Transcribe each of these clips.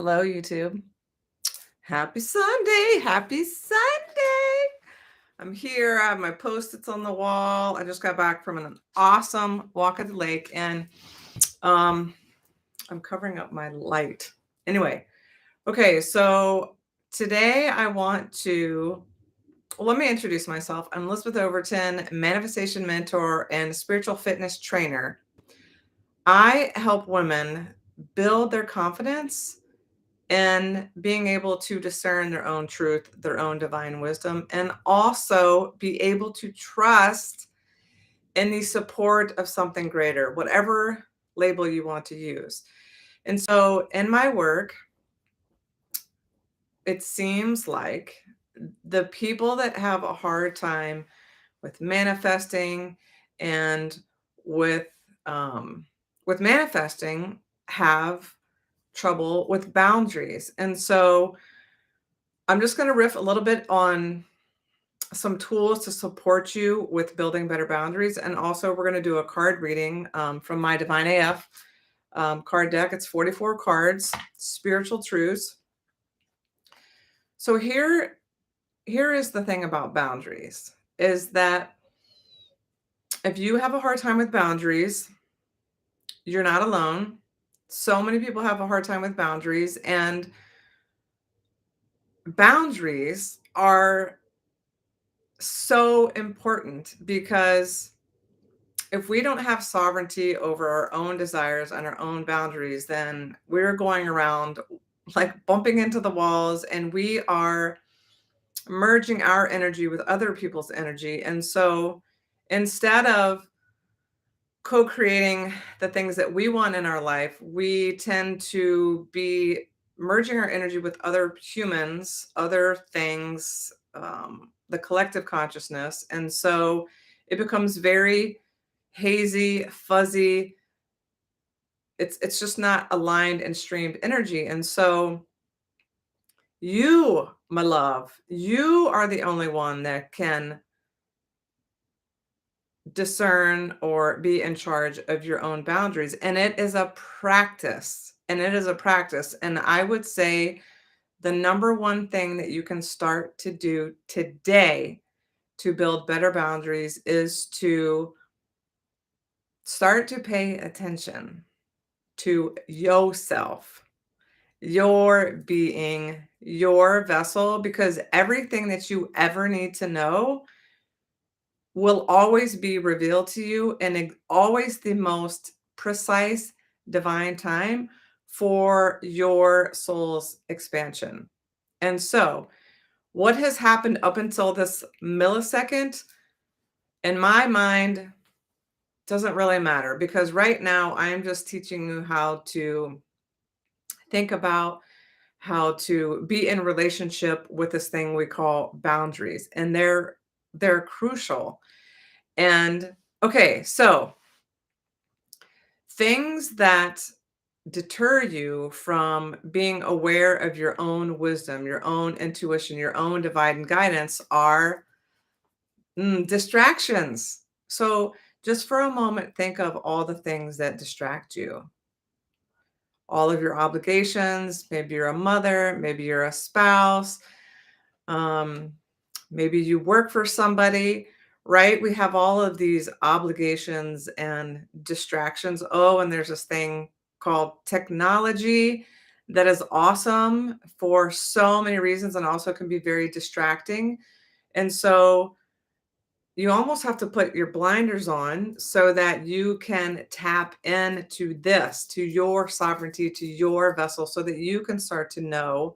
Hello, YouTube. Happy Sunday. Happy Sunday. I'm here. I have my post-its on the wall. I just got back from an awesome walk at the lake and um, I'm covering up my light. Anyway, okay, so today I want to let me introduce myself. I'm Elizabeth Overton, manifestation mentor and spiritual fitness trainer. I help women build their confidence and being able to discern their own truth, their own divine wisdom, and also be able to trust in the support of something greater, whatever label you want to use. And so in my work, it seems like the people that have a hard time with manifesting and with with manifesting have trouble with boundaries. And so I'm just going to riff a little bit on some tools to support you with building better boundaries. And also, we're going to do a card reading from my Divine AF card deck. It's 44 cards, spiritual truths. So here is the thing about boundaries is that if you have a hard time with boundaries, you're not alone. So many people have a hard time with boundaries, and boundaries are so important because if we don't have sovereignty over our own desires and our own boundaries, then we're going around like bumping into the walls and we are merging our energy with other people's energy. And so instead of co-creating the things that we want in our life, we tend to be merging our energy with other humans, other things, the collective consciousness. And so it becomes very hazy, fuzzy. It's just not aligned and streamed energy. And so you, my love, you are the only one that can discern or be in charge of your own boundaries. And it is a practice. And it is a practice. And I would say the number one thing that you can start to do today to build better boundaries is to start to pay attention to yourself, your being, your vessel, because everything that you ever need to know will always be revealed to you and always the most precise divine time for your soul's expansion. And so, what has happened up until this millisecond, in my mind, doesn't really matter because right now I'm just teaching you how to think about how to be in relationship with this thing we call boundaries, and they're crucial. And okay, so things that deter you from being aware of your own wisdom, your own intuition, your own divine guidance are distractions. So just for a moment, think of all the things that distract you, all of your obligations. Maybe you're a mother, maybe you're a spouse, um, maybe you work for somebody, right? We have all of these obligations and distractions. Oh, and there's this thing called technology that is awesome for so many reasons and also can be very distracting. And so you almost have to put your blinders on so that you can tap into this, to your sovereignty, to your vessel, so that you can start to know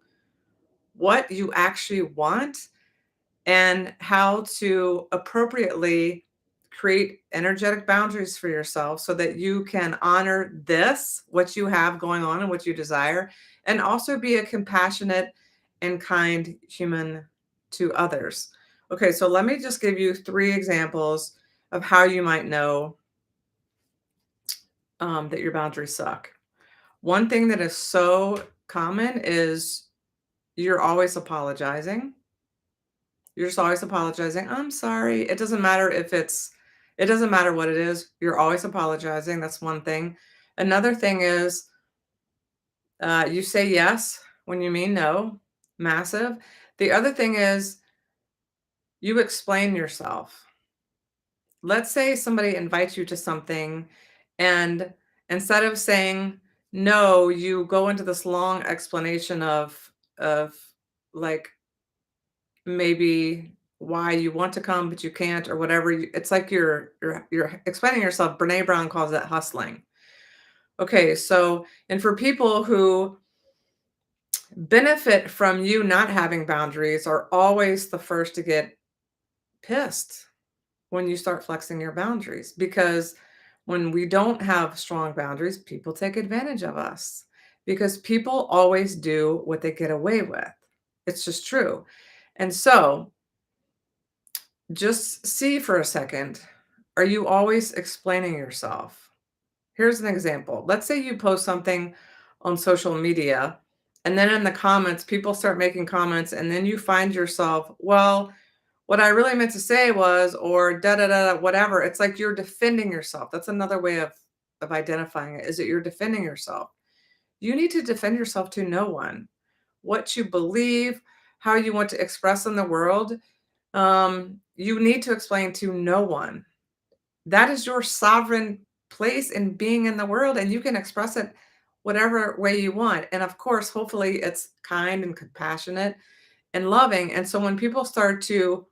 what you actually want and how to appropriately create energetic boundaries for yourself so that you can honor this, what you have going on and what you desire, and also be a compassionate and kind human to others. Okay, so let me just give you 3 examples of how you might know that your boundaries suck. One thing that is so common is you're always apologizing. You're just always apologizing. I'm sorry. It doesn't matter what it is. You're always apologizing. That's one thing. Another thing is You say yes when you mean no. Massive. The other thing is you explain yourself. Let's say somebody invites you to something, and instead of saying no, you go into this long explanation of like maybe why you want to come but you can't or whatever. It's like you're explaining yourself. Brene Brown calls it hustling. Okay, so and for people who benefit from you not having boundaries are always the first to get pissed when you start flexing your boundaries because when we don't have strong boundaries, people take advantage of us because people always do what they get away with. It's just true. And so just see for a second, are you always explaining yourself? Here's an example. Let's say you post something on social media, and then in the comments, people start making comments, and then you find yourself, well, what I really meant to say was, or da da da, whatever. It's like you're defending yourself. That's another way of identifying it, is that you're defending yourself. You need to defend yourself to no one. What you believe, how you want to express in the world, you need to explain to no one. That is your sovereign place in being in the world, and you can express it whatever way you want. And of course, hopefully, it's kind and compassionate and loving. And so when people start to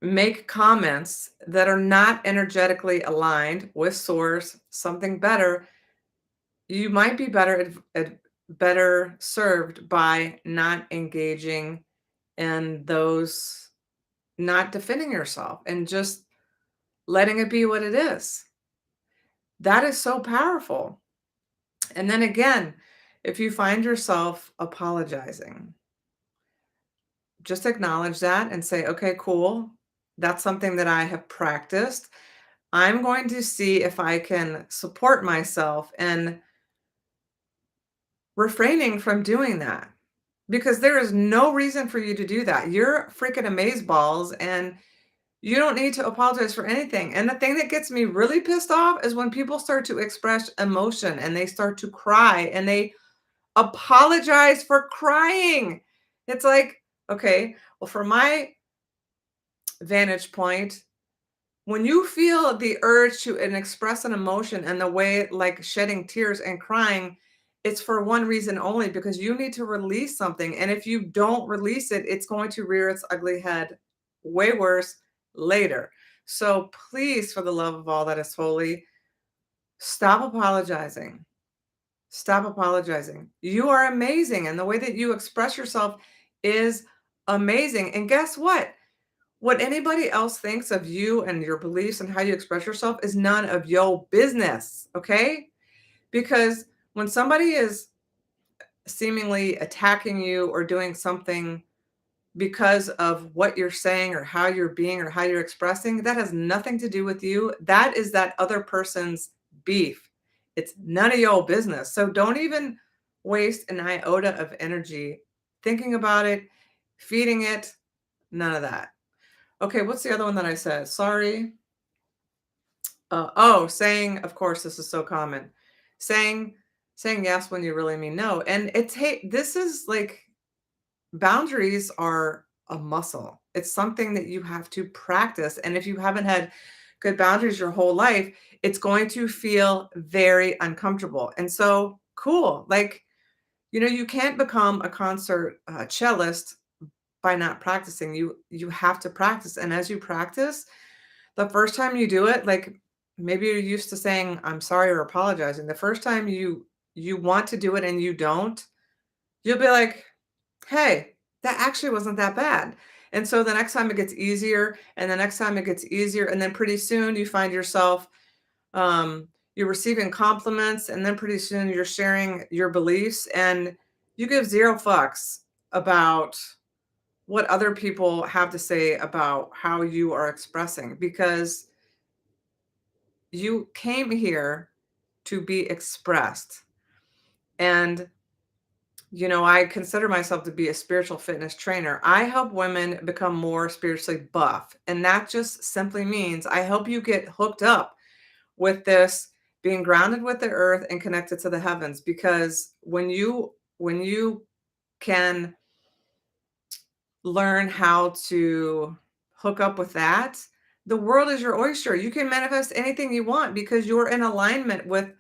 make comments that are not energetically aligned with source, something better, you might be better served by not engaging in those, not defending yourself and just letting it be what it is. That is so powerful. And then again, if you find yourself apologizing, just acknowledge that and say, okay, cool. That's something that I have practiced. I'm going to see if I can support myself in refraining from doing that because there is no reason for you to do that. You're freaking amazeballs and you don't need to apologize for anything. And the thing that gets me really pissed off is when people start to express emotion and they start to cry and they apologize for crying. It's like, okay, well, from my vantage point, when you feel the urge to and express an emotion and the way like shedding tears and crying, it's for one reason only because you need to release something. And if you don't release it, it's going to rear its ugly head way worse later. So please, for the love of all that is holy, stop apologizing. Stop apologizing. You are amazing. And the way that you express yourself is amazing. And guess what? What anybody else thinks of you and your beliefs and how you express yourself is none of your business, okay? Because when somebody is seemingly attacking you or doing something because of what you're saying or how you're being or how you're expressing, that has nothing to do with you. That is that other person's beef. It's none of your business. So don't even waste an iota of energy thinking about it, feeding it, none of that. Okay, what's the other one that I said? Sorry. Oh, saying, of course, this is so common. Saying saying yes when you really mean no. And this is like boundaries are a muscle. It's something that you have to practice. And if you haven't had good boundaries your whole life, it's going to feel very uncomfortable. And so, cool. Like, you can't become a concert cellist by not practicing. You have to practice. And as you practice, the first time you do it, like maybe you're used to saying I'm sorry or apologizing. The first time you want to do it and you don't, you'll be like, "Hey, that actually wasn't that bad." And so the next time it gets easier and the next time it gets easier and then pretty soon you find yourself you're receiving compliments and then pretty soon you're sharing your beliefs and you give zero fucks about what other people have to say about how you are expressing because you came here to be expressed. And, I consider myself to be a spiritual fitness trainer. I help women become more spiritually buff. And that just simply means I help you get hooked up with this being grounded with the earth and connected to the heavens, because when you can learn how to hook up with that, the world is your oyster. You can manifest anything you want because you're in alignment with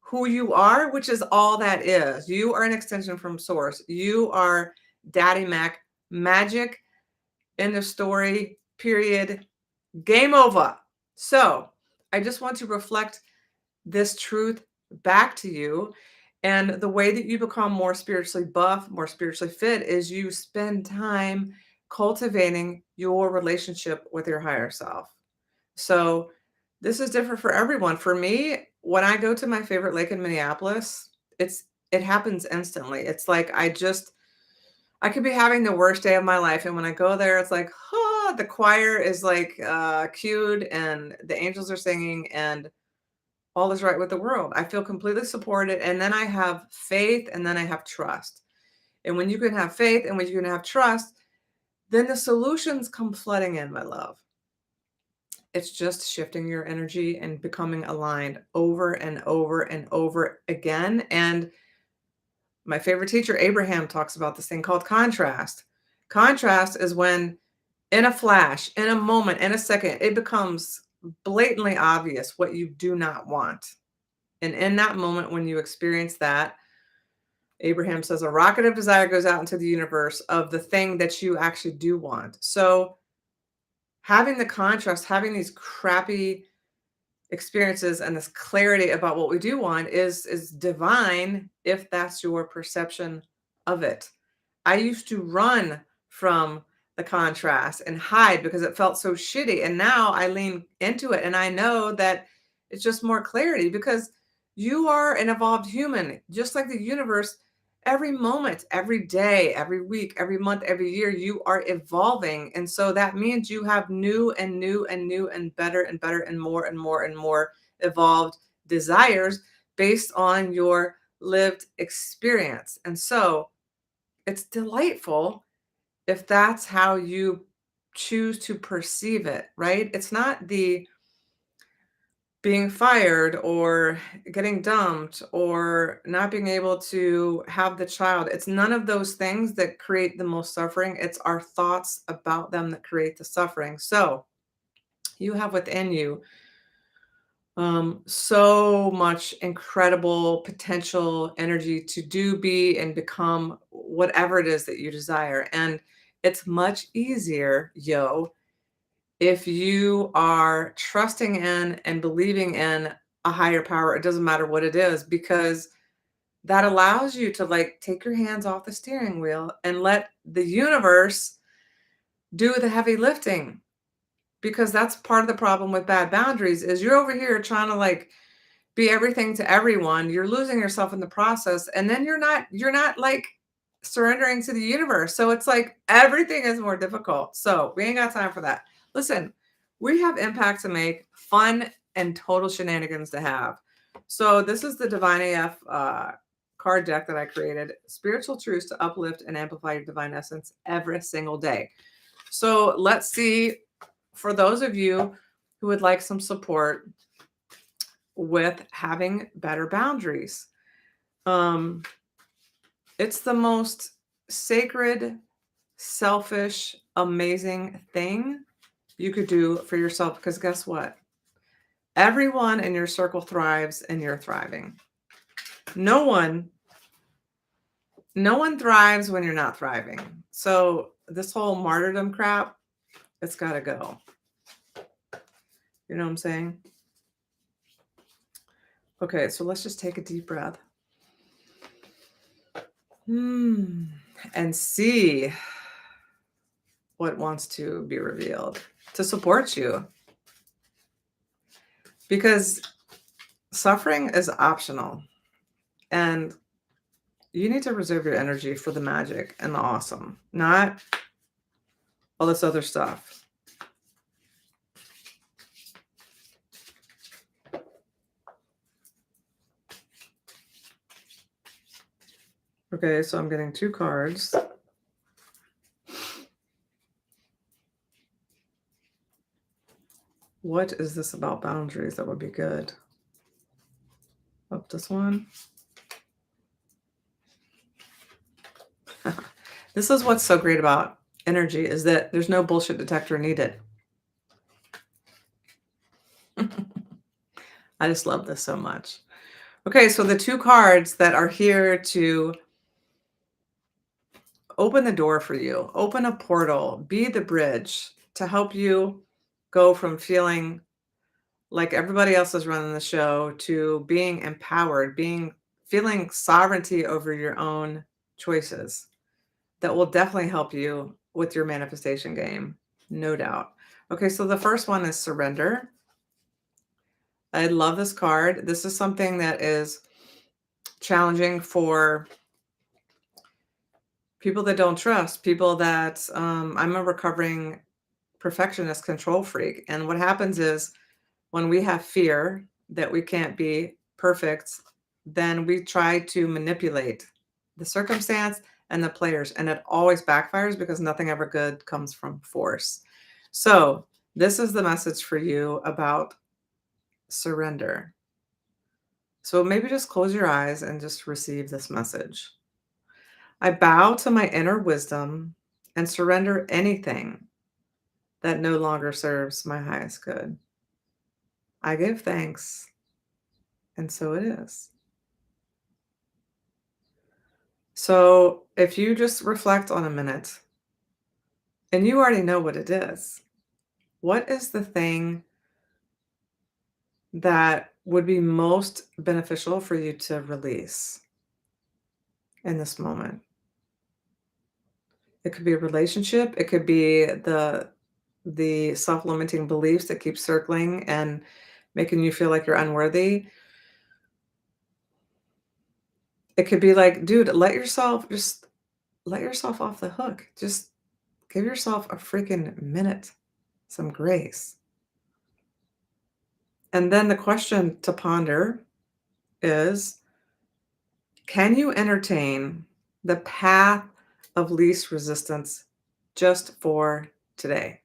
who you are, which is all that is. You are an extension from source. You are Daddy Mac magic in the story, period. Game over. So I just want to reflect this truth back to you. And the way that you become more spiritually buff, more spiritually fit, is you spend time cultivating your relationship with your higher self. So this is different for everyone. For me, when I go to my favorite lake in Minneapolis, it happens instantly. It's like I could be having the worst day of my life, and when I go there, it's like, the choir is like cued, and the angels are singing, and all is right with the world. I feel completely supported, and then I have faith, and then I have trust. And when you can have faith, and when you can have trust, then the solutions come flooding in, my love. It's just shifting your energy and becoming aligned over and over and over again. And my favorite teacher, Abraham, talks about this thing called contrast. Contrast is when, in a flash, in a moment, in a second, it becomes blatantly obvious what you do not want. And in that moment, when you experience that, Abraham says a rocket of desire goes out into the universe of the thing that you actually do want. So having the contrast, having these crappy experiences and this clarity about what we do want is divine if that's your perception of it. I used to run from the contrast and hide because it felt so shitty. And now I lean into it and I know that it's just more clarity because you are an evolved human, just like the universe. Every moment, every day, every week, every month, every year, you are evolving. And so that means you have new and new and new and better and more and more and more evolved desires based on your lived experience. And so it's delightful if that's how you choose to perceive it, right? It's not the being fired or getting dumped or not being able to have the child. It's none of those things that create the most suffering. It's our thoughts about them that create the suffering. So you have within you so much incredible potential energy to do, be, and become whatever it is that you desire. And it's much easier, if you are trusting in and believing in a higher power. It doesn't matter what it is, because that allows you to like take your hands off the steering wheel and let the universe do the heavy lifting. Because that's part of the problem with bad boundaries is you're over here trying to like be everything to everyone. You're losing yourself in the process, and then you're not like surrendering to the universe. So it's like everything is more difficult. So we ain't got time for that. Listen, we have impact to make, fun and total shenanigans to have. So this is the Divine AF card deck that I created. Spiritual truths to uplift and amplify your divine essence every single day. So let's see, for those of you who would like some support with having better boundaries. Um, it's the most sacred, selfish, amazing thing you could do for yourself, because guess what? Everyone in your circle thrives and you're thriving. No one thrives when you're not thriving. So this whole martyrdom crap, it's got to go. You know what I'm saying? Okay, so let's just take a deep breath. And see what wants to be revealed to support you. Because suffering is optional, and you need to reserve your energy for the magic and the awesome, not all this other stuff. Okay, so I'm getting 2 cards. What is this about boundaries that would be good? up this one. This is what's so great about energy is that there's no bullshit detector needed. I just love this so much. Okay, so the two cards that are here to open the door for you, open a portal, be the bridge to help you go from feeling like everybody else is running the show to being empowered, feeling sovereignty over your own choices. That will definitely help you with your manifestation game, no doubt. Okay, so the first one is surrender. I love this card. This is something that is challenging for people that don't trust, people that I'm a recovering perfectionist control freak. And what happens is when we have fear that we can't be perfect, then we try to manipulate the circumstance and the players. And it always backfires because nothing ever good comes from force. So, this is the message for you about surrender. So, maybe just close your eyes and just receive this message. I bow to my inner wisdom and surrender anything that no longer serves my highest good. I give thanks, and so it is. So, if you just reflect on a minute, and you already know what it is, what is the thing that would be most beneficial for you to release in this moment? It could be a relationship, it could be the self-limiting beliefs that keep circling and making you feel like you're unworthy. It could be like, dude, let yourself off the hook. Just give yourself a freaking minute, some grace. And then the question to ponder is, can you entertain the path of least resistance just for today?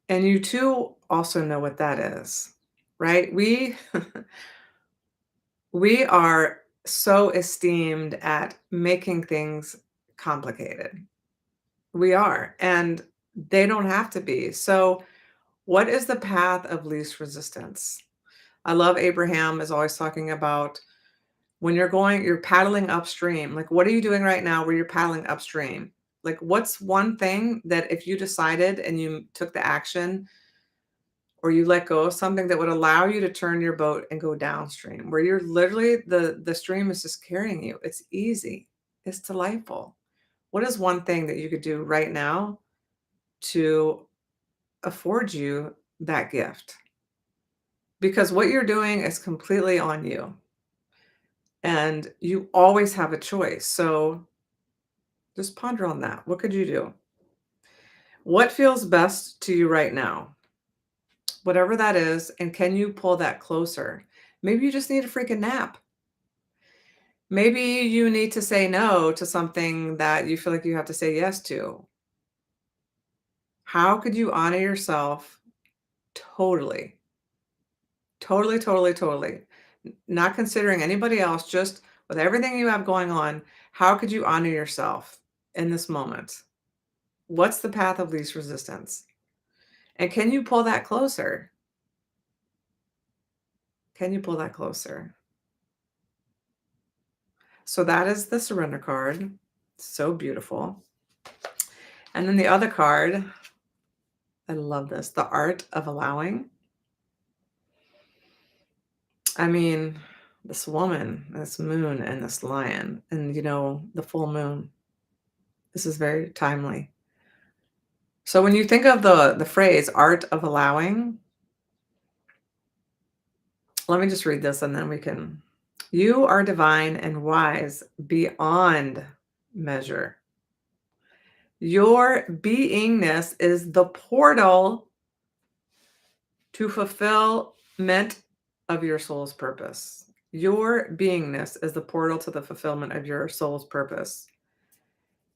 And you too also know what that is, right? We are so esteemed at making things complicated. We are, and they don't have to be. So, what is the path of least resistance? I love Abraham is always talking about when you're paddling upstream. Like, what are you doing right now where you're paddling upstream? Like, what's one thing that if you decided and you took the action or you let go of something that would allow you to turn your boat and go downstream, where you're literally the stream is just carrying you. It's easy. It's delightful. What is one thing that you could do right now to afford you that gift? Because what you're doing is completely on you and you always have a choice. So just ponder on that. What could you do? What feels best to you right now? Whatever that is, and can you pull that closer? Maybe you just need a freaking nap. Maybe you need to say no to something that you feel like you have to say yes to. How could you honor yourself totally? Totally, totally, totally. Not considering anybody else, just with everything you have going on, how could you honor yourself in this moment? What's the path of least resistance? And can you pull that closer? Can you pull that closer? So that is the surrender card. So beautiful. And then the other card, I love this, the art of allowing. I mean, this woman, this moon, and this lion, and the full moon. This is very timely. So when you think of the phrase art of allowing, let me just read this and then we can. You are divine and wise beyond measure. Your beingness is the portal to fulfillment of your soul's purpose. Your beingness is the portal to the fulfillment of your soul's purpose.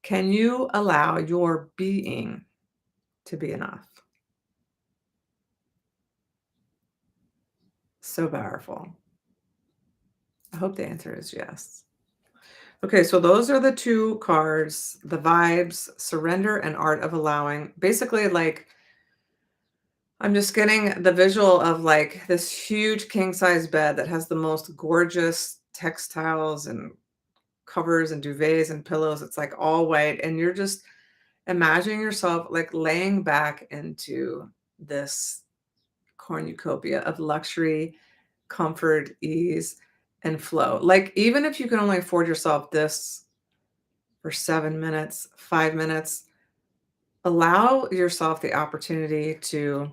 Can you allow your being to be enough? So powerful. I hope the answer is yes. Okay, so those are the 2 cards, the vibes, surrender and art of allowing. Basically, like, I'm just getting the visual of, like, this huge king size bed that has the most gorgeous textiles and covers and duvets and pillows. It's, like, all white, and you're just imagining yourself, like, laying back into this cornucopia of luxury, comfort, ease, and flow. Like, even if you can only afford yourself this for 7 minutes, 5 minutes, allow yourself the opportunity to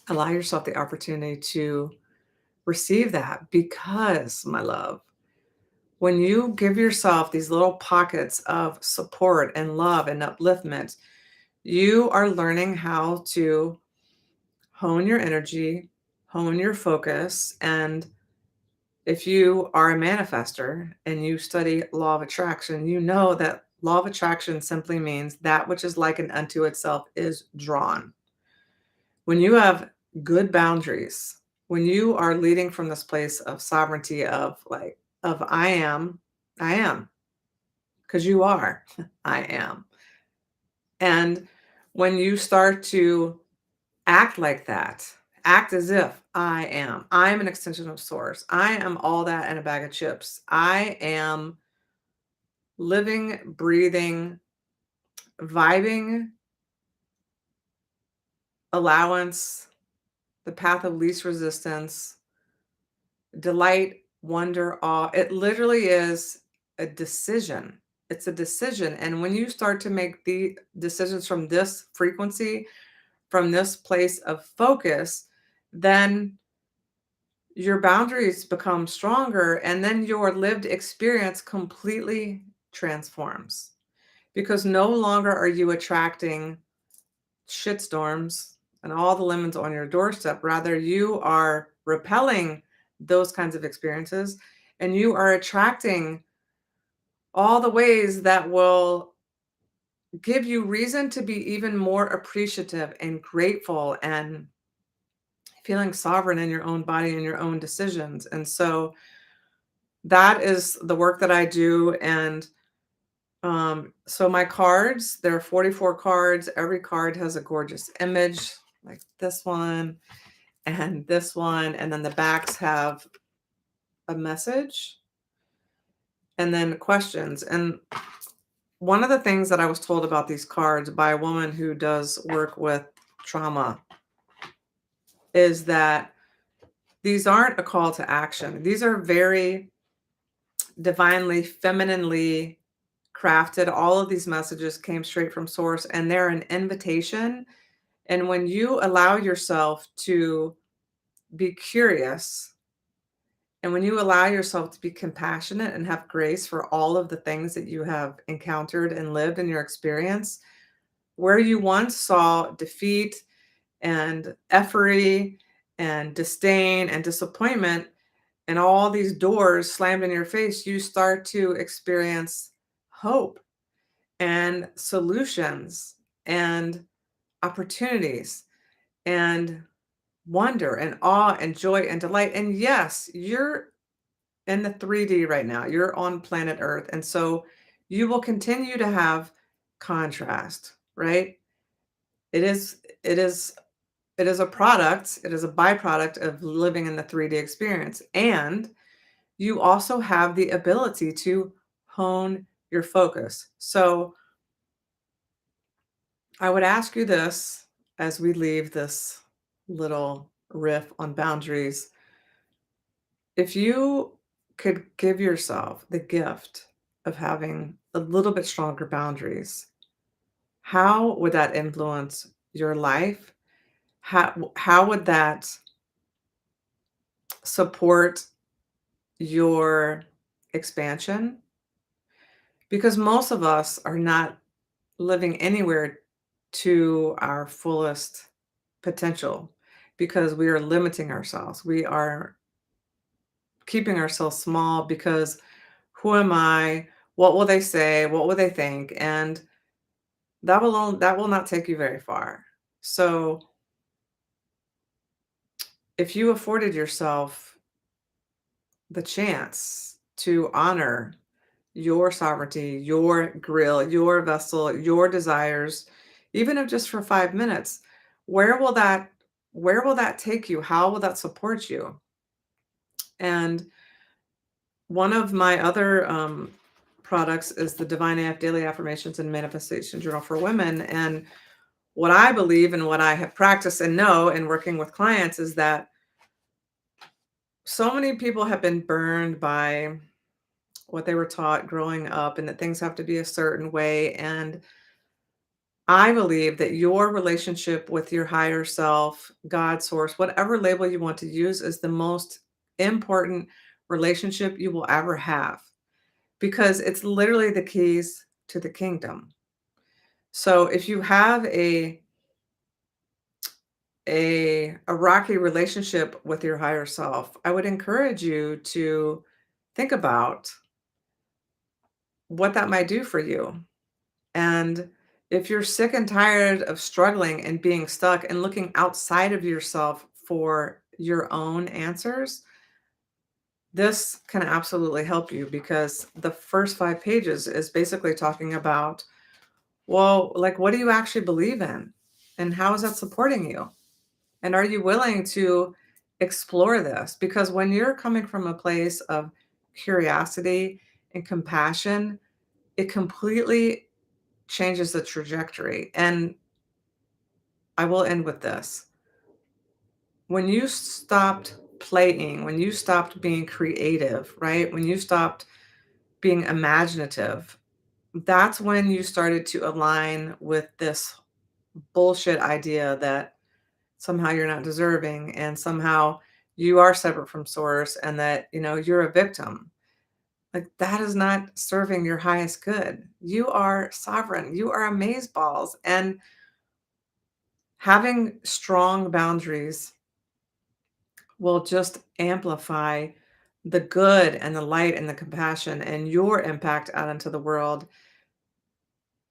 allow yourself the opportunity to receive that because, my love, when you give yourself these little pockets of support and love and upliftment, you are learning how to hone your energy, hone your focus, and if you are a manifester and you study law of attraction, you know that law of attraction simply means that which is like an unto itself is drawn. When you have good boundaries, when you are leading from this place of sovereignty of like of I am, because you are, I am. And when you start to act like that, act as if I'm an extension of source. I am all that and a bag of chips. I am living, breathing, vibing, allowance, the path of least resistance, delight, wonder, awe. It literally is a decision. It's a decision. And when you start to make the decisions from this frequency, from this place of focus, then your boundaries become stronger and then your lived experience completely transforms because no longer are you attracting shitstorms and all the lemons on your doorstep. Rather, you are repelling those kinds of experiences and you are attracting all the ways that will give you reason to be even more appreciative and grateful and feeling sovereign in your own body and your own decisions. And so that is the work that I do. And so my cards, there are 44 cards. Every card has a gorgeous image, like this one and this one. And then the backs have a message and then questions. And one of the things that I was told about these cards by a woman who does work with trauma is that these aren't a call to action. These are very divinely, femininely crafted. All of these messages came straight from source and they're an invitation. And when you allow yourself to be curious and when you allow yourself to be compassionate and have grace for all of the things that you have encountered and lived in your experience, where you once saw defeat and effery and disdain and disappointment and all these doors slammed in your face, you start to experience hope and solutions and opportunities and wonder and awe and joy and delight. And yes, you're in the 3D right now. You're on planet Earth. And so you will continue to have contrast, right? It is it is a product, it is a byproduct of living in the 3D experience. And you also have the ability to hone your focus. So I would ask you this as we leave this little riff on boundaries. If you could give yourself the gift of having a little bit stronger boundaries, how would that influence your life? How would that support your expansion? Because most of us are not living anywhere to our fullest potential because we are limiting ourselves. We are keeping ourselves small because who am I? What will they say? What will they think? And that will not take you very far. So If you afforded yourself the chance to honor your sovereignty, your grill, your vessel, your desires, even if just for 5 minutes, where will that where will that take you? How will that support you? And one of my other products is the Divine AF Daily Affirmations and Manifestation Journal for Women. And what I believe and what I have practiced and know in working with clients is that so many people have been burned by what they were taught growing up and that things have to be a certain way. And I believe that your relationship with your higher self, God, source, whatever label you want to use, is the most important relationship you will ever have because it's literally the keys to the kingdom. So if you have a rocky relationship with your higher self, I would encourage you to think about what that might do for you. And if you're sick and tired of struggling and being stuck and looking outside of yourself for your own answers, this can absolutely help you because the first 5 pages is basically talking about, well, like, what do you actually believe in? And how is that supporting you? And are you willing to explore this? Because when you're coming from a place of curiosity and compassion, it completely changes the trajectory. And I will end with this. When you stopped playing, when you stopped being creative, right? When you stopped being imaginative, that's when you started to align with this bullshit idea that somehow you're not deserving and somehow you are separate from source and that, you're a victim. Like that is not serving your highest good. You are sovereign. You are amazeballs. And having strong boundaries will just amplify the good and the light and the compassion and your impact out into the world.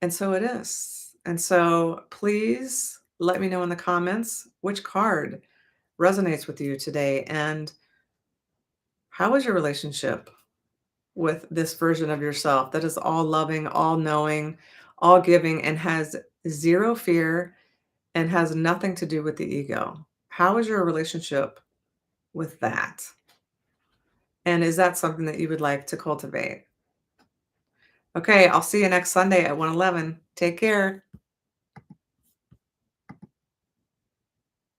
And so it is. And so please let me know in the comments which card resonates with you today and how is your relationship with this version of yourself that is all loving, all knowing, all giving, and has zero fear and has nothing to do with the ego? How is your relationship with that? And is that something that you would like to cultivate? Okay, I'll see you next Sunday at 1:11. Take care.